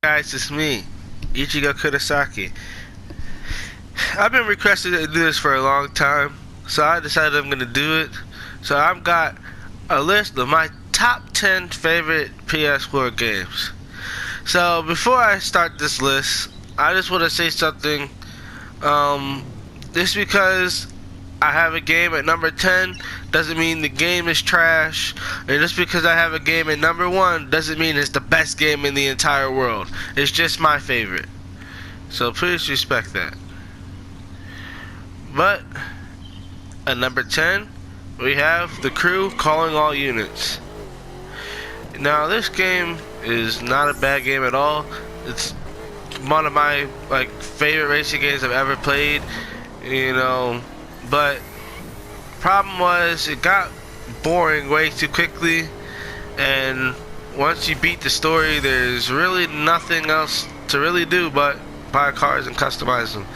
guys, it's me, Ichigo Kurosaki. I've been requested to do this for a long time, so I decided I'm gonna do it. So I've got a list of my top 10 favorite PS4 games. So before I start this list, I just want to say something. Just because I have a game at number 10 doesn't mean the game is trash, and just because I have a game at number 1 doesn't mean it's the best game in the entire world. It's just my favorite, so please respect that. But at number 10 we have The Crew Calling All Units. Now this game is not a bad game at all. It's one of my favorite racing games I've ever played, but problem was it got boring way too quickly, and once you beat the story there's really nothing else to really do but buy cars and customize them.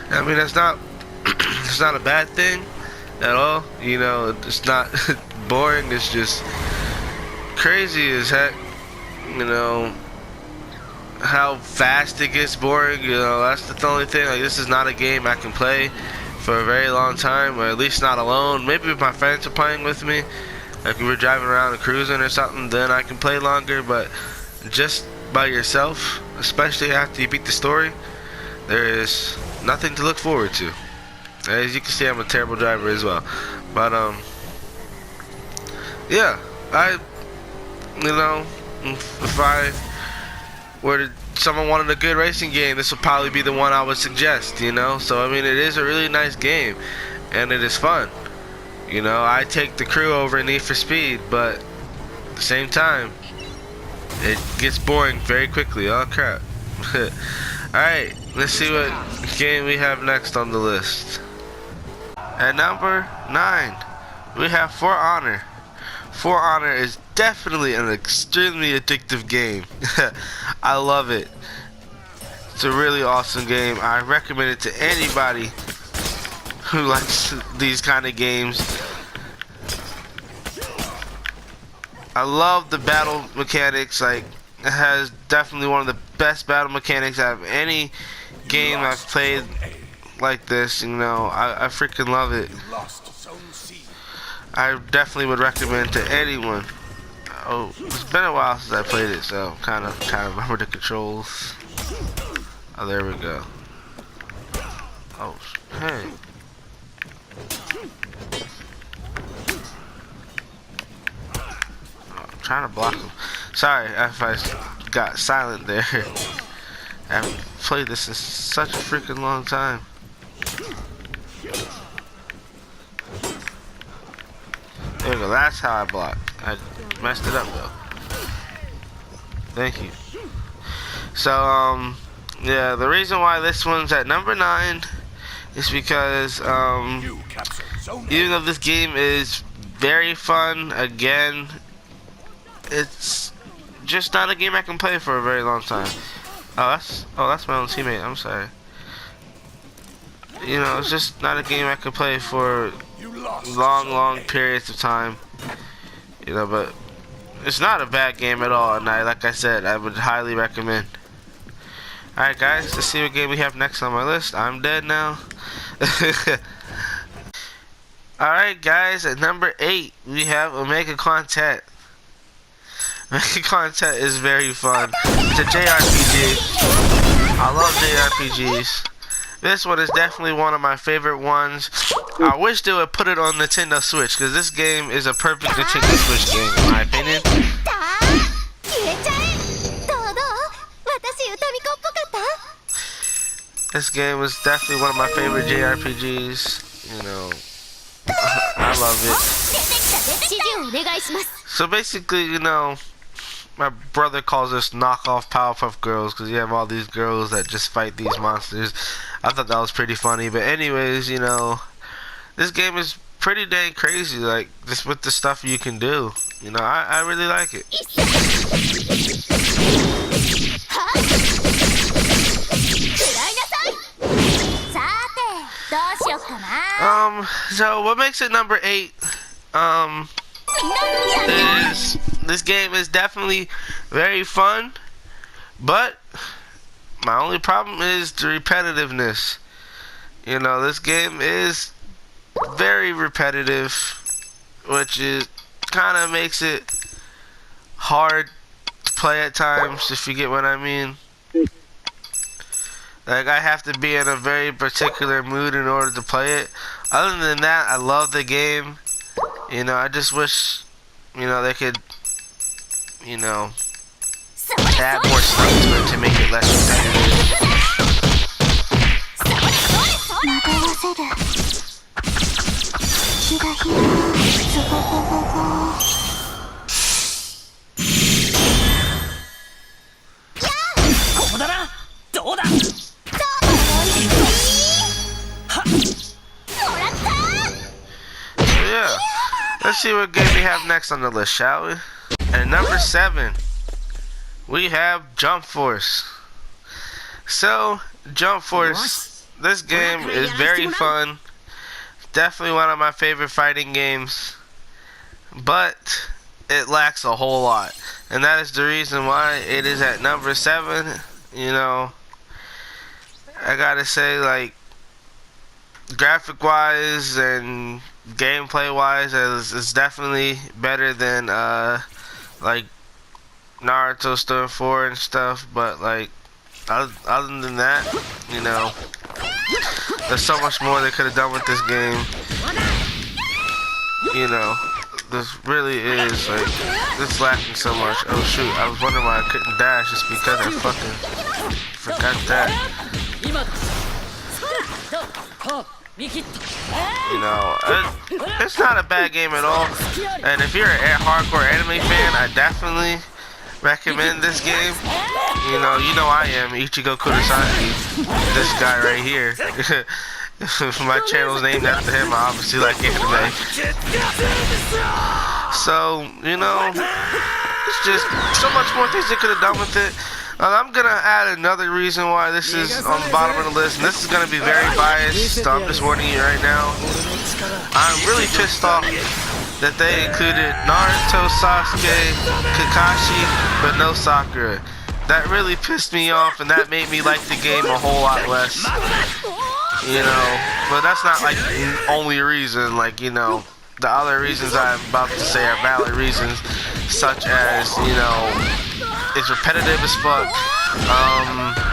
I mean, that's not it's not a bad thing at all, it's not boring, it's just crazy as heck, how fast it gets boring. That's the only thing. This is not a game I can play for a very long time, or at least not alone. Maybe if my friends are playing with me, like we were driving around and cruising or something, then I can play longer. But just by yourself, especially after you beat the story, there is nothing to look forward to. As you can see, I'm a terrible driver as well. But yeah, if I were someone wanted a good racing game, this would probably be the one I would suggest, So I mean, it is a really nice game, and it is fun. I take The Crew over Need for Speed, but at the same time, it gets boring very quickly. Oh crap. Alright, let's see what game we have next on the list. At number 9, we have For Honor. For Honor is definitely an extremely addictive game. I love it. It's a really awesome game. I recommend it to anybody who likes these kind of games. I love the battle mechanics. It has definitely one of the best battle mechanics out of any game I've played like this. I freaking love it. I definitely would recommend to anyone. Oh, it's been a while since I played it, so kind of remember the controls. Oh, there we go. Oh, hey. Oh, I'm trying to block him. Sorry if I got silent there. I haven't played this in such a freaking long time. There we go, that's how I block. I messed it up though. Thank you. So, yeah, the reason why this one's at number 9 is because, even though this game is very fun, again, it's just not a game I can play for a very long time. Oh, that's my own teammate, I'm sorry. It's just not a game I can play for long periods of time. But it's not a bad game at all, and like I said, I would highly recommend. Alright guys, let's see what game we have next on my list. I'm dead now. Alright guys, at number 8 we have Omega Quintet. Omega Quintet is very fun. It's a JRPG. I love JRPGs. This one is definitely one of my favorite ones. I wish they would put it on Nintendo Switch, because this game is a perfect Nintendo Switch game, in my opinion. This game was definitely one of my favorite JRPGs. I love it. So basically, my brother calls us knockoff Powerpuff Girls because you have all these girls that just fight these monsters. I thought that was pretty funny. But anyways, this game is pretty dang crazy, just with the stuff you can do. I really like it. So what makes it number 8 is this game is definitely very fun, But my only problem is the repetitiveness. You know, this game is very repetitive, which is kind of makes it hard to play at times, if you get what I mean. Like, I have to be in a very particular mood in order to play it. Other than that, I love the game. You know, I just wish, you know, they could, you know, add more stuff to it to make it less repetitive. Yeah, let's see what game we have next on the list, shall we? And number 7, we have Jump Force. So, Jump Force, this game is very fun. Definitely one of my favorite fighting games. But it lacks a whole lot. And that is the reason why it is at number 7. You know, I gotta say, like, graphic wise and gameplay wise, it's definitely better than like Naruto Storm 4 and stuff. But like, other than that, you know, there's so much more they could have done with this game. You know, this really is, like, it's lacking so much. Oh shoot, I was wondering why I couldn't dash. It's because I fucking forgot that. You know, it's not a bad game at all. And if you're a hardcore anime fan, I definitely recommend this game. You know I am Ichigo Kurosaki, this guy right here. My channel's named after him. I obviously like anime. So, you know, it's just so much more things they could have done with it. I'm gonna add another reason why this is on the bottom of the list, and this is gonna be very biased, so I'm just warning you right now. I'm really pissed off that they included Naruto, Sasuke, Kakashi, but no Sakura. That really pissed me off, and that made me like the game a whole lot less. You know, but that's not like the only reason. Like, you know, the other reasons I'm about to say are valid reasons, such as, you know, it's repetitive as fuck.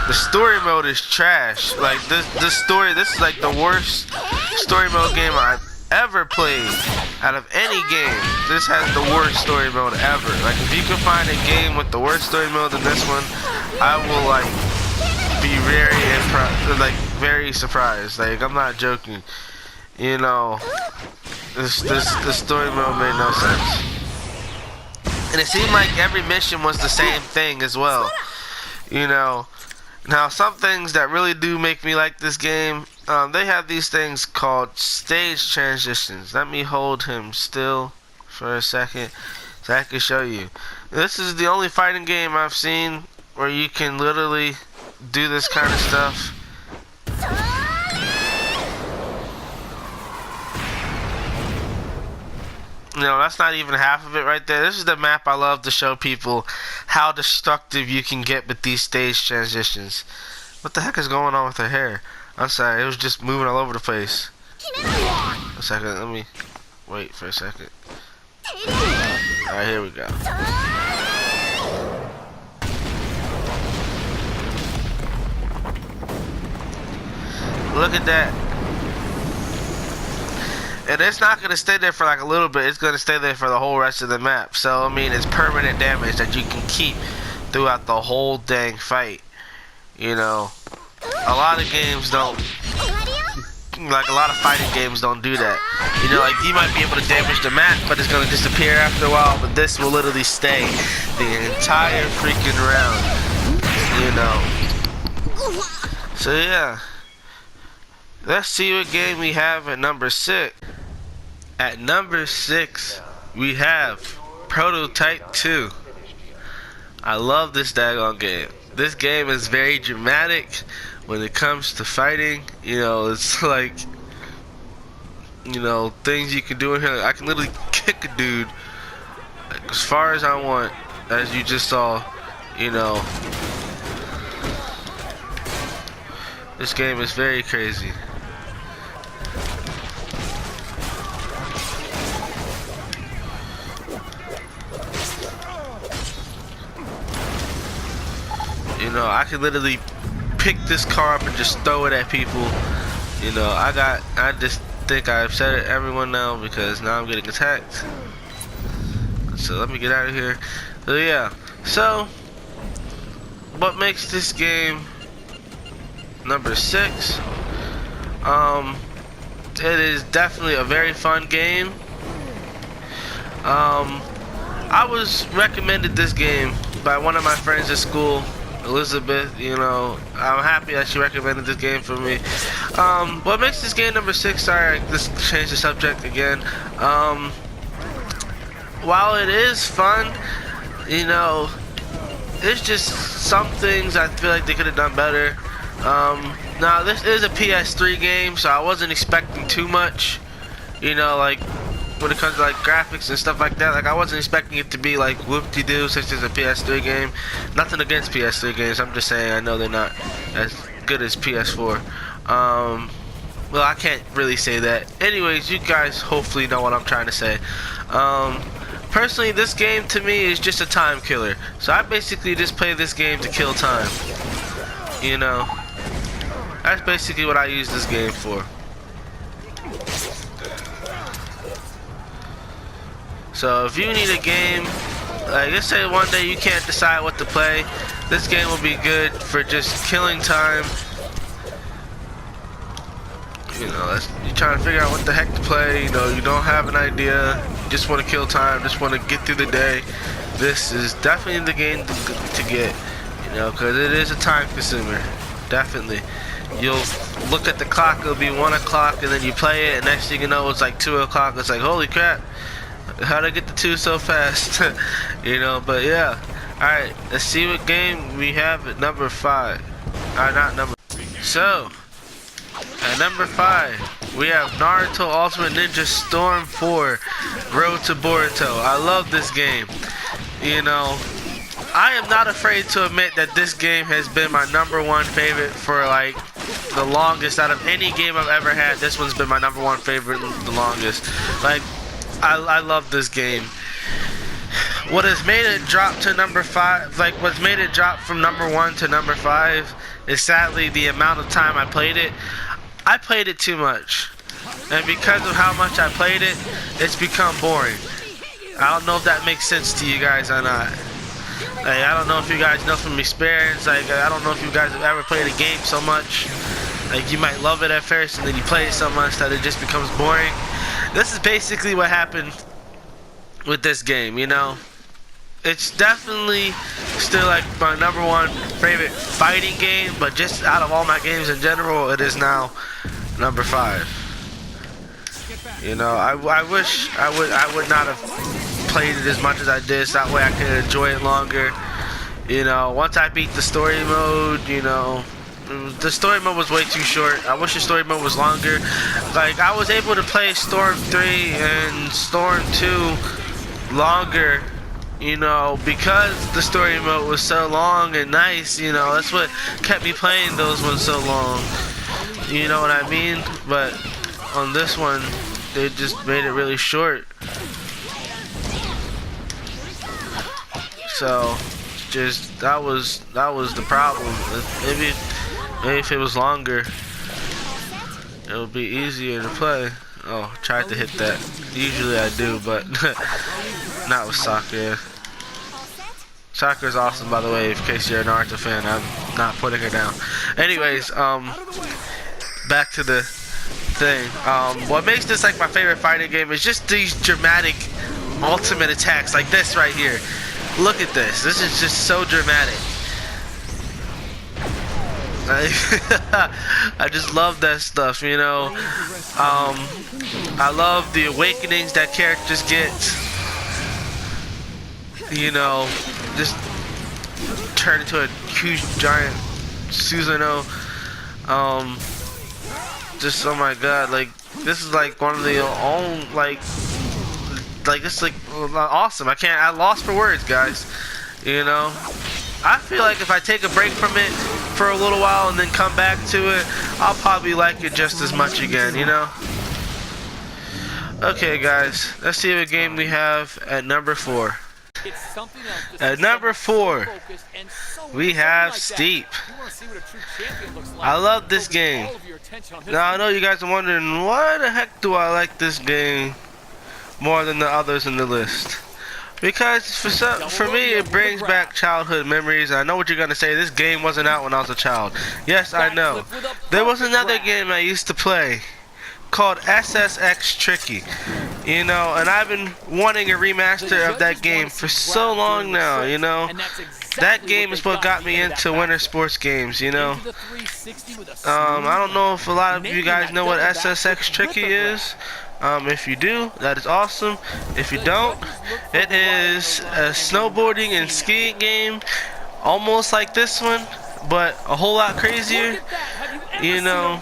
The story mode is trash. Like, this is like the worst story mode game I've ever played out of any game. This has the worst story mode ever. Like, if you can find a game with the worst story mode than this one, I will, like, be very surprised. Like, I'm not joking. You know, this story mode made no sense. And it seemed like every mission was the same thing as well. You know, now some things that really do make me like this game, they have these things called stage transitions. Let me hold him still for a second so I can show you. This is the only fighting game I've seen where you can literally do this kind of stuff. You know, that's not even half of it right there. This is the map I love to show people how destructive you can get with these stage transitions. What the heck is going on with her hair? I'm sorry, it was just moving all over the place. A second, let me wait for a second. Alright, here we go. Look at that. And it's not going to stay there for like a little bit. It's going to stay there for the whole rest of the map. So, I mean, it's permanent damage that you can keep throughout the whole dang fight. You know, a lot of games don't, like a lot of fighting games don't do that. You know, like you might be able to damage the map, but it's going to disappear after a while. But this will literally stay the entire freaking round. You know. So, yeah. Let's see what game we have at number 6. At number 6, we have Prototype 2. I love this daggone game. This game is very dramatic when it comes to fighting. You know, it's like, you know, things you can do in here. I can literally kick a dude as far as I want, as you just saw, you know. This game is very crazy. You know, I could literally pick this car up and just throw it at people. You know, I just think I upset everyone now because now I'm getting attacked. So let me get out of here. So yeah, so what makes this game number 6? It is definitely a very fun game. I was recommended this game by one of my friends at school, Elizabeth. You know, I'm happy that she recommended this game for me. What makes this game number 6? Sorry, I just changed the subject again. While it is fun, you know, there's just some things I feel like they could have done better. Now this is a PS3 game, so I wasn't expecting too much. You know, like when it comes to like graphics and stuff like that, like I wasn't expecting it to be like whoop-de-doo since it's a PS3 game. Nothing against PS3 games, I'm just saying I know they're not as good as PS4. Well, I can't really say that. Anyways, you guys hopefully know what I'm trying to say. Personally, this game to me is just a time killer. So I basically just play this game to kill time. You know, that's basically what I use this game for. So if you need a game, like let's say one day you can't decide what to play, this game will be good for just killing time. You know, you're trying to figure out what the heck to play, you know, you don't have an idea, you just want to kill time, just want to get through the day. This is definitely the game to get, you know, because it is a time consumer, definitely. You'll look at the clock, it'll be 1 o'clock, and then you play it, and next thing you know, it's like 2 o'clock, it's like, holy crap, how'd I get to 2 so fast? You know, but yeah. Alright, let's see what game we have at number 5. Not number. So, at number 5, we have Naruto Ultimate Ninja Storm 4 Road to Boruto. I love this game. You know, I am not afraid to admit that this game has been my number 1 favorite for like the longest out of any game I've ever had. This one's been my number 1 favorite the longest. Like, I love this game. What has made it drop to number 5, like what's made it drop from number 1 to number 5 is sadly the amount of time I played it. I played it too much, and because of how much I played it, it's become boring. I don't know if that makes sense to you guys or not. Like, I don't know if you guys know from experience, like I don't know if you guys have ever played a game so much, like you might love it at first and then you play it so much that it just becomes boring. This is basically what happened with this game, you know. It's definitely still like my number 1 favorite fighting game, but just out of all my games in general, it is now number 5. You know, I wish I would not have played it as much as I did, so that way I could enjoy it longer. You know, once I beat the story mode, you know, the story mode was way too short. I wish the story mode was longer. Like, I was able to play Storm 3 and Storm 2 longer, you know, because the story mode was so long and nice. You know, that's what kept me playing those ones so long. You know what I mean? But on this one, they just made it really short. So, just that was the problem. Maybe if it was longer, it would be easier to play. Oh, tried to hit that. Usually I do, but not with Sakura. Sakura is awesome, by the way, in case you're a Naruto fan. I'm not putting her down. Anyways, back to the thing. What makes this like my favorite fighting game is just these dramatic ultimate attacks, like this right here. Look at this. This is just so dramatic. I just love that stuff, you know. I love the awakenings that characters get. You know, just turn into a huge giant Susanoo. Just, oh my god, like this is like one of the own like it's like awesome. I lost for words, guys. You know, I feel like if I take a break from it for a little while and then come back to it, I'll probably like it just as much again, you know? Okay guys, let's see what game we have at number 4. At number 4, we have Steep. I love this game. Now I know you guys are wondering, why the heck do I like this game more than the others in the list? Because for me it brings back childhood memories. I know what you're gonna say, this game wasn't out when I was a child. Yes, I know. There was another game I used to play called SSX Tricky, you know, and I've been wanting a remaster of that game for so long now, you know. That game is what got me into winter sports games, you know. I don't know if a lot of you guys know what SSX Tricky is. If you do, that is awesome. If you don't, it is a snowboarding and skiing game, almost like this one, but a whole lot crazier, you know.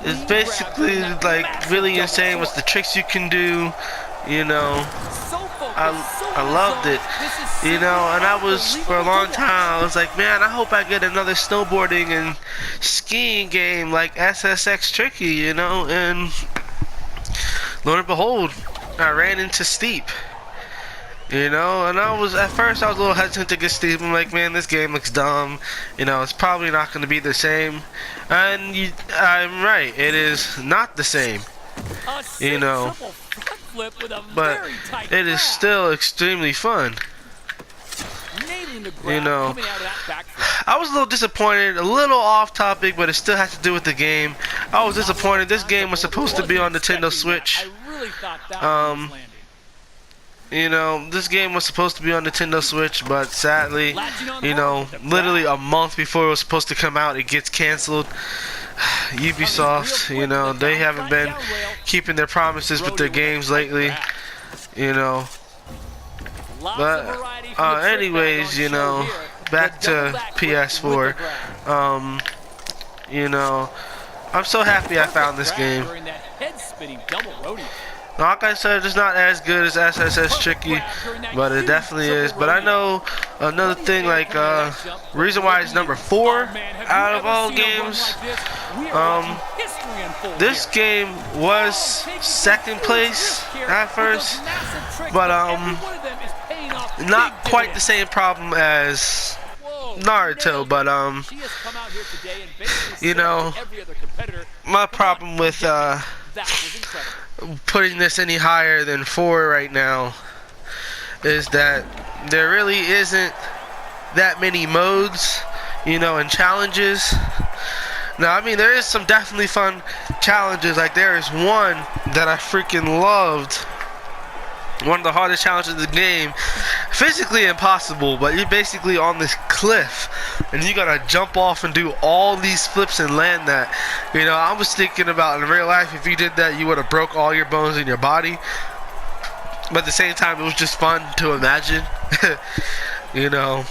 It's basically like really insane with the tricks you can do, you know. I loved it, you know, and I was, for a long time, I was like, man, I hope I get another snowboarding and skiing game like SSX Tricky, you know, and lo and behold, I ran into Steep. You know, and at first I was a little hesitant to get Steep. I'm like, man, this game looks dumb. You know, it's probably not going to be the same. And I'm right, it is not the same. You know, but it is still extremely fun. You know, I was a little disappointed, a little off topic, but it still has to do with the game. I was disappointed. This game was supposed to be on Nintendo Switch. You know, this game was supposed to be on Nintendo Switch, but sadly, you know, literally a month before it was supposed to come out, it gets canceled. Ubisoft, you know, they haven't been keeping their promises with their games lately, you know. But, anyways, you know, back to PS4. You know, I'm so happy I found this game. Like I said, it's not as good as SSX Tricky, but it definitely is. But I know another thing, like, reason why it's number 4 out of all games, this game was second place at first, but not quite the same problem as Naruto, but you know, my problem with putting this any higher than 4 right now is that there really isn't that many modes, you know, and challenges. Now, I mean, there is some definitely fun challenges. Like, there is one that I freaking loved. One of the hardest challenges of the game. Physically impossible, but you're basically on this cliff and you gotta jump off and do all these flips and land that. You know, I was thinking about in real life, if you did that, you would have broke all your bones in your body. But at the same time, it was just fun to imagine. You know,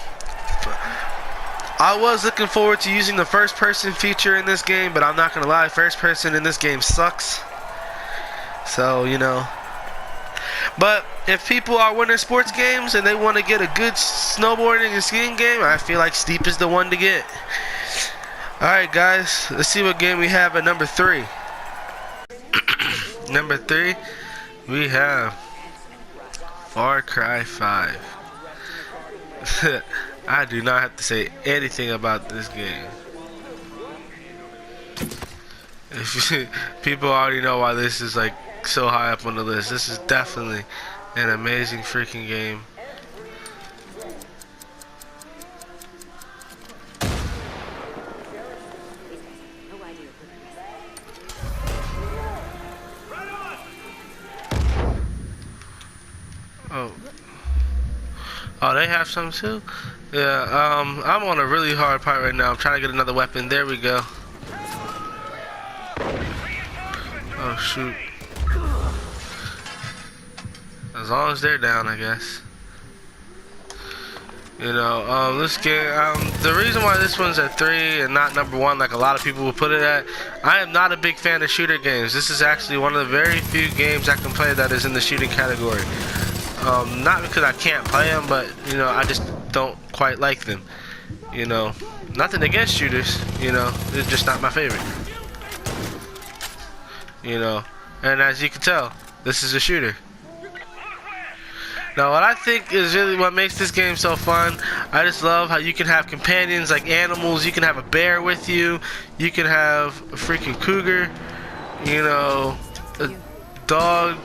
I was looking forward to using the first person feature in this game, but I'm not gonna lie, first person in this game sucks. So, you know. But if people are winter sports games and they want to get a good snowboarding and skiing game, I feel like Steep is the one to get. Alright guys, let's see what game we have at number 3. Number 3, we have Far Cry 5. I do not have to say anything about this game. People already know why this is like so high up on the list. This is definitely an amazing freaking game. Oh, they have some too? Yeah, I'm on a really hard part right now. I'm trying to get another weapon. There we go. Oh, shoot. As long as they're down, I guess. You know, this game, the reason why this one's at 3 and not number 1 like a lot of people will put it at, I am not a big fan of shooter games. This is actually one of the very few games I can play that is in the shooting category. Not because I can't play them, but, you know, I just don't quite like them. You know, nothing against shooters. You know, it's just not my favorite. You know, and as you can tell, this is a shooter. Now, what I think is really what makes this game so fun, I just love how you can have companions like animals. You can have a bear with you. You can have a freaking cougar. You know, a dog.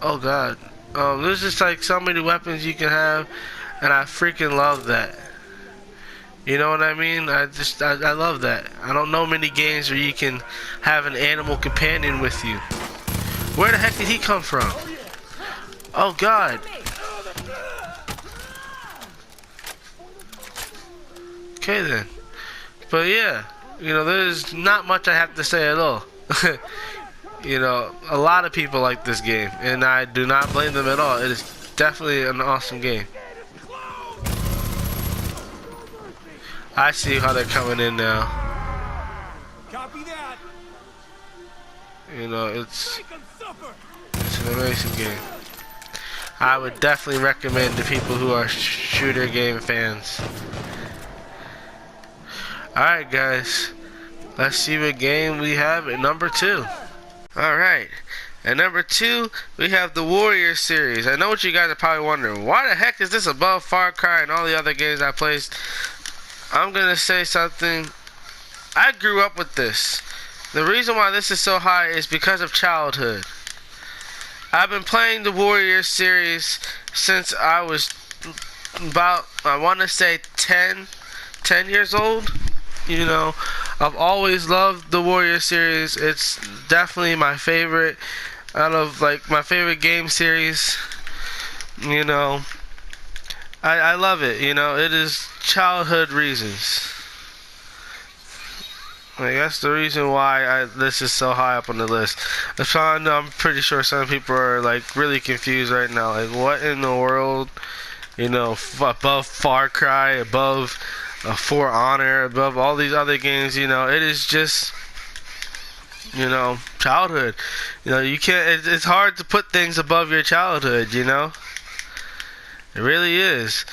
Oh God. There's just like so many weapons you can have, and I freaking love that. You know what I mean? I love that. I don't know many games where you can have an animal companion with you. Where the heck did he come from? Oh God. Okay then. But yeah, you know, there's not much I have to say at all. You know, a lot of people like this game, and I do not blame them at all. It is definitely an awesome game. I see how they're coming in now. Copy that. You know, it's an amazing game. I would definitely recommend to people who are shooter game fans. Alright guys, let's see what game we have at number 2. Alright, at number 2 we have the Warrior series. I know what you guys are probably wondering, why the heck is this above Far Cry and all the other games I placed? I'm gonna say something. I grew up with this. The reason why this is so high is because of childhood. I've been playing the Warrior series since I was about, I want to say 10 years old. You know, I've always loved the Warrior series. It's definitely my favorite out of like my favorite game series. You know, I love it. You know, it is childhood reasons. Like, that's the reason why this is so high up on the list. I'm pretty sure some people are like really confused right now. Like, what in the world? You know, above Far Cry, above For Honor, above all these other games. You know, it is just, you know, childhood. You know, you can't. It's hard to put things above your childhood. You know, it really is.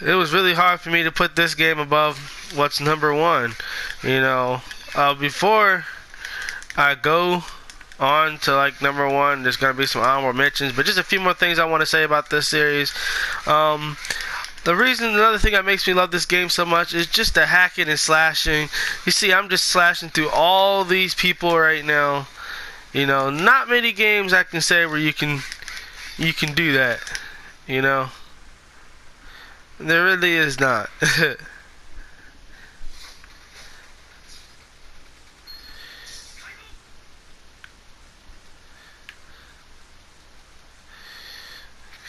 It was really hard for me to put this game above what's number 1. You know, before I go on to like number 1, there's gonna be some honorable mentions, but just a few more things I want to say about this series. Another thing that makes me love this game so much is just the hacking and slashing. You see, I'm just slashing through all these people right now. You know, not many games I can say where you can do that. You know. There really is not.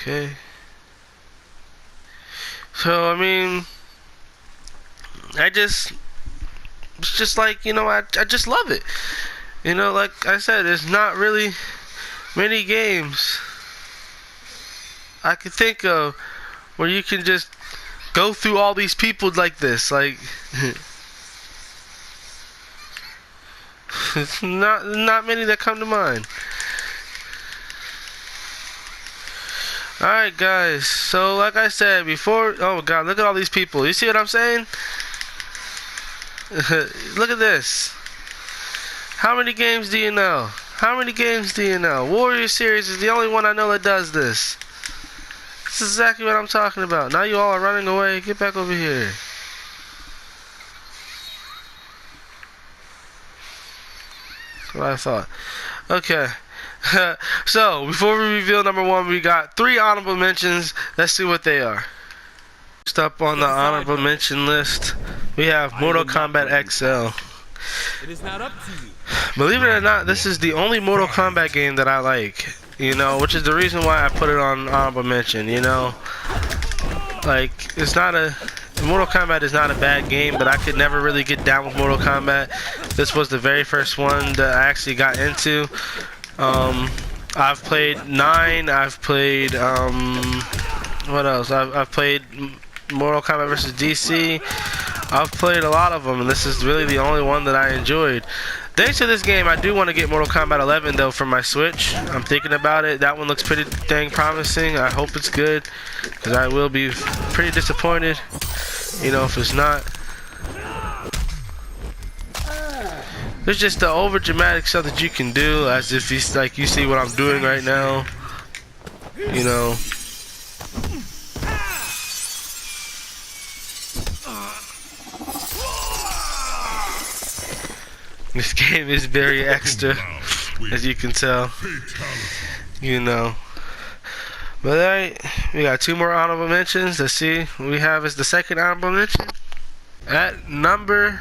Okay. So, I mean, it's just like, you know, I just love it. You know, like I said, there's not really many games I could think of where you can just go through all these people like this. Like, it's not many that come to mind. Alright guys, so like I said before, oh God, look at all these people. You see what I'm saying? Look at this. How many games do you know? How many games do you know? Warrior series is the only one I know that does this. This is exactly what I'm talking about. Now you all are running away. Get back over here. That's what I thought. Okay. So, before we reveal number 1, we got 3 honorable mentions. Let's see what they are. First up on the honorable mention list, we have Mortal Kombat XL. It is not up to you. Believe it or not, this is the only Mortal Kombat game that I like. You know, which is the reason why I put it on honorable mention. You know, like, Mortal Kombat is not a bad game, but I could never really get down with Mortal Kombat. This was the very first one that I actually got into. I've played 9. I've played what else? I've played Mortal Kombat vs. DC. I've played a lot of them, and this is really the only one that I enjoyed. Thanks to this game, I do want to get Mortal Kombat 11 though for my Switch. I'm thinking about it. That one looks pretty dang promising. I hope it's good, because I will be pretty disappointed, you know, if it's not. There's just the over dramatic stuff that you can do, as if you like you see what I'm doing right now, you know. This game is very extra, as you can tell, you know. But alright, we got 2 more honorable mentions. Let's see what we have as the second honorable mention. At number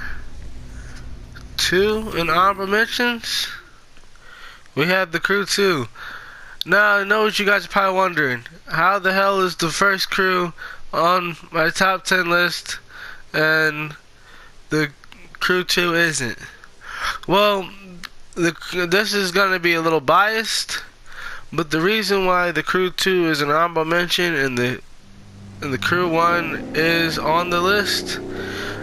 2 in honorable mentions, we have The Crew 2. Now, I know what you guys are probably wondering. How the hell is the first Crew on my top 10 list and The Crew 2 isn't? Well, this is going to be a little biased, but the reason why The Crew 2 is an honorable mention and the Crew 1 is on the list,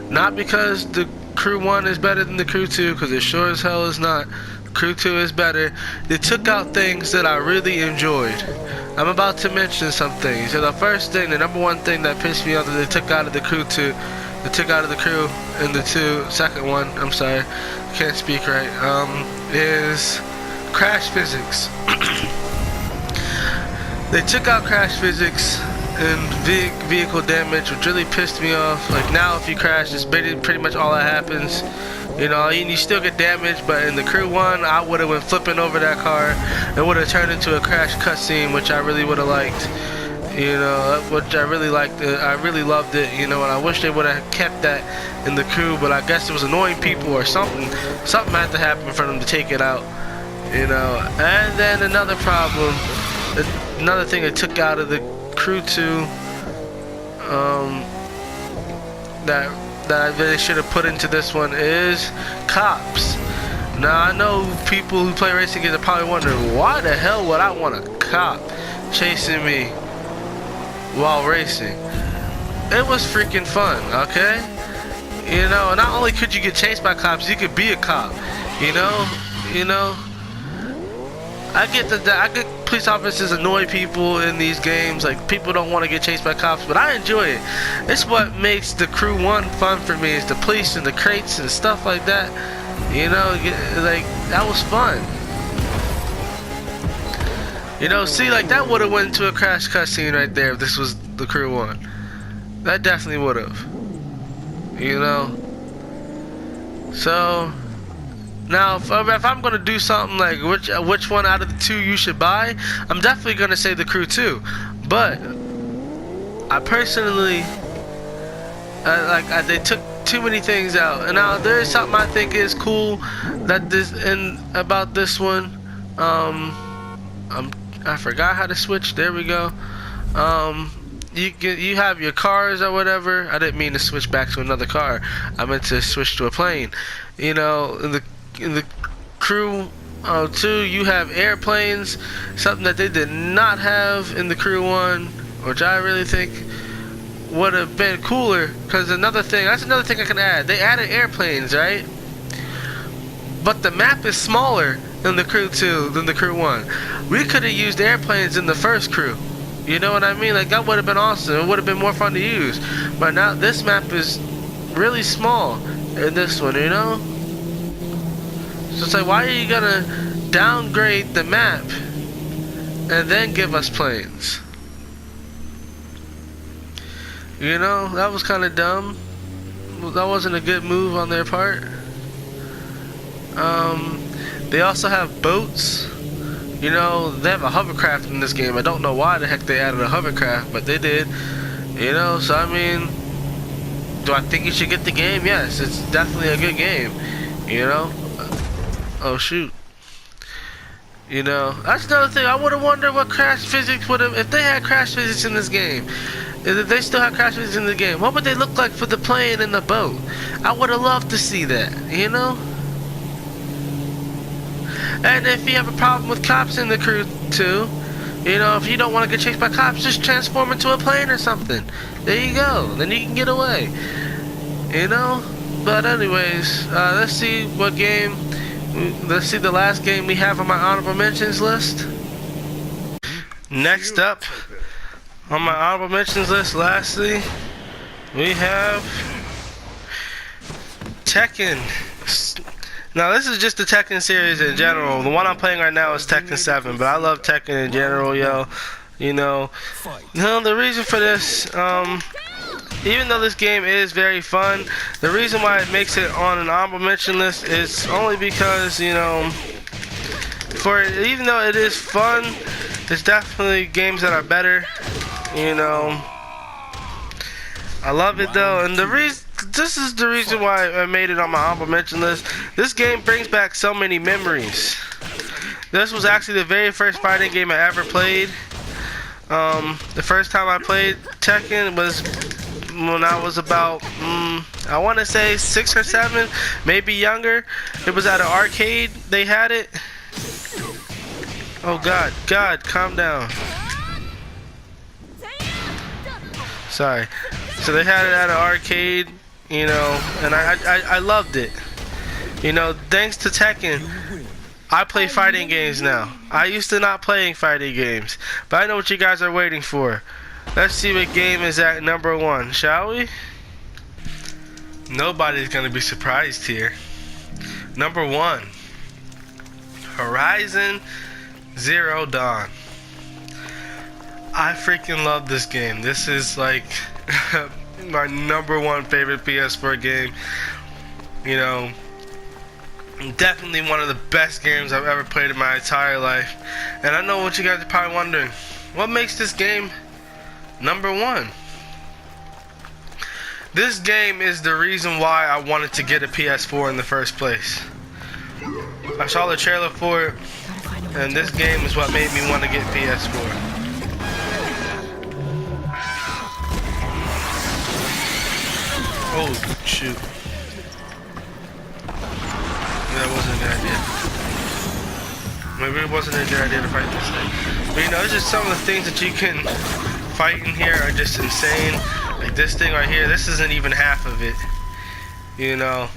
not because the Crew 1 is better than the Crew 2, because it sure as hell is not. Crew 2 is better. They took out things that I really enjoyed. I'm about to mention some things. So the first thing, the number one thing that pissed me off that they took out of the Crew 2, they took out of the Crew in the second one, I'm sorry, can't speak right, is crash physics. They took out crash physics and vehicle damage, which really pissed me off. Like now, if you crash, it's pretty much all that happens. You know, you still get damaged, but in the Crew 1, I would have went flipping over that car. It would have turned into a crash cutscene, which I really would have liked. You know, which I really liked. I really loved it. You know, and I wish they would have kept that in the Crew, but I guess it was annoying people or something. Something had to happen for them to take it out. You know, and then another problem, another thing they took out of the Crew 2, that they should have put into this one is cops. Now I know people who play racing games are probably wondering, why the hell would I want a cop chasing me while racing? It was freaking fun, okay? You know, not only could you get chased by cops, you could be a cop. You know. I get police officers annoy people in these games. Like, people don't want to get chased by cops, but I enjoy it. It's what makes the Crew 1 fun for me, is the police and the crates and stuff like that. You know, like, that was fun. You know, see, like, that would have went to a crash cutscene right there if this was the Crew 1. That definitely would have. You know? So now, if I'm gonna do something like which one out of the 2 you should buy, I'm definitely gonna say the Crew 2. But I personally, they took too many things out. And now there is something I think is cool that about this one. I forgot how to switch. There we go. You have your cars or whatever. I didn't mean to switch back to another car. I meant to switch to a plane. You know, in the Crew 2, you have airplanes, something that they did not have in the Crew 1, which I really think would have been cooler. Because that's another thing I can add. They added airplanes, right? But the map is smaller in the Crew 2 than the Crew 1. We could have used airplanes in the first Crew. You know what I mean? Like, that would have been awesome. It would have been more fun to use. But now this map is really small in this one, you know? So it's like, why are you gonna downgrade the map and then give us planes? You know, that was kind of dumb. That wasn't a good move on their part. They also have boats. You know, they have a hovercraft in this game. I don't know why the heck they added a hovercraft, but they did. You know, so I mean, do I think you should get the game? Yes, it's definitely a good game. You know? Oh shoot. You know, that's another thing. I would have wondered what crash physics would have, if they had crash physics in this game. If they still have crash physics in the game, what would they look like for the plane and the boat? I would have loved to see that, you know? And if you have a problem with cops in the Crew 2, you know, if you don't want to get chased by cops, just transform into a plane or something. There you go. Then you can get away. You know? But anyways, let's see what game Let's see the last game we have on my honorable mentions list. Next up on my honorable mentions list, lastly, we have Tekken. Now this is just the Tekken series in general. The one I'm playing right now is Tekken 7, but I love Tekken in general, yo. You know, the reason for this, even though this game is very fun, the reason why it makes it on an honorable mention list is only because, you know, even though it is fun, there's definitely games that are better, you know. I love it though, and this is the reason why I made it on my honorable mention list. This game brings back so many memories. This was actually the very first fighting game I ever played. The first time I played Tekken was when I was about, I want to say 6 or 7, maybe younger. It was at an arcade. They had it. Oh God, calm down. Sorry. So they had it at an arcade, you know, and I loved it. You know, thanks to Tekken, I play fighting games now. I used to not playing fighting games, but I know what you guys are waiting for. Let's see what game is at number 1, shall we? Nobody's gonna be surprised here. Number 1, Horizon Zero Dawn. I freaking love this game. This is like my number 1 favorite PS4 game. You know, definitely one of the best games I've ever played in my entire life. And I know what you guys are probably wondering. What makes this game number 1? This game is the reason why I wanted to get a PS4 in the first place. I saw the trailer for it, and this game is what made me want to get PS4. Oh, shoot. That wasn't a good idea. Maybe it wasn't a good idea to fight this thing. But you know, it's just some of the things that you can fight in here are just insane. Like this thing right here, this isn't even half of it. You know,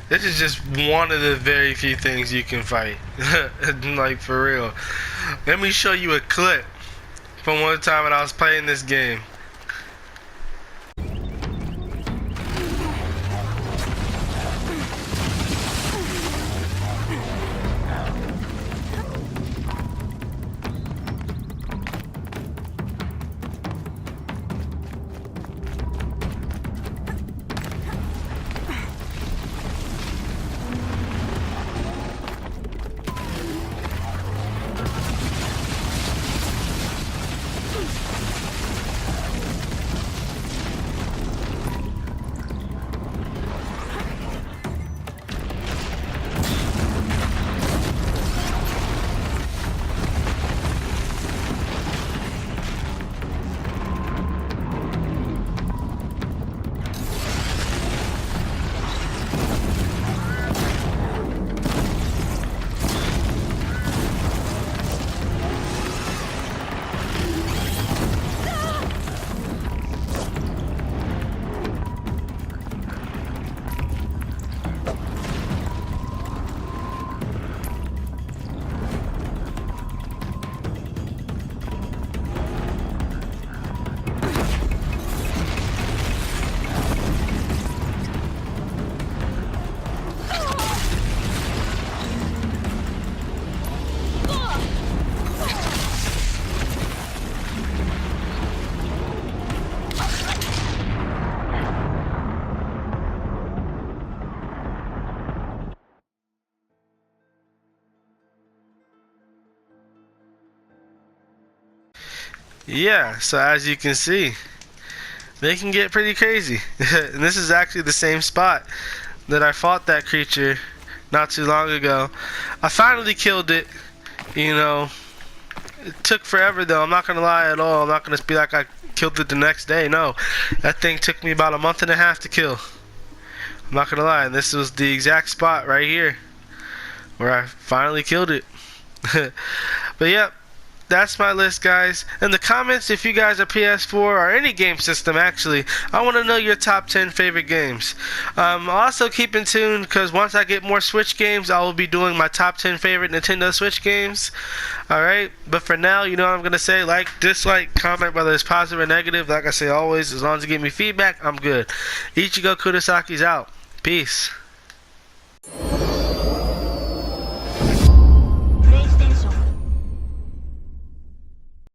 this is just one of the very few things you can fight. Like for real. Let me show you a clip from one time when I was playing this game. Yeah, so as you can see, they can get pretty crazy. And this is actually the same spot that I fought that creature not too long ago. I finally killed it, you know. It took forever though, I'm not gonna lie at all. I'm not gonna be like I killed it the next day. No, that thing took me about a month and a half to kill. I'm not gonna lie, and this was the exact spot right here where I finally killed it. But yeah, that's my list, guys. In the comments, if you guys are PS4 or any game system, actually, I want to know your top 10 favorite games. Also keep in tune, because once I get more Switch games, I will be doing my top 10 favorite Nintendo Switch games. Alright, but for now, you know what I'm going to say, like, dislike, comment, whether it's positive or negative. Like I say always, as long as you give me feedback, I'm good. Ichigo Kurosaki's out. Peace.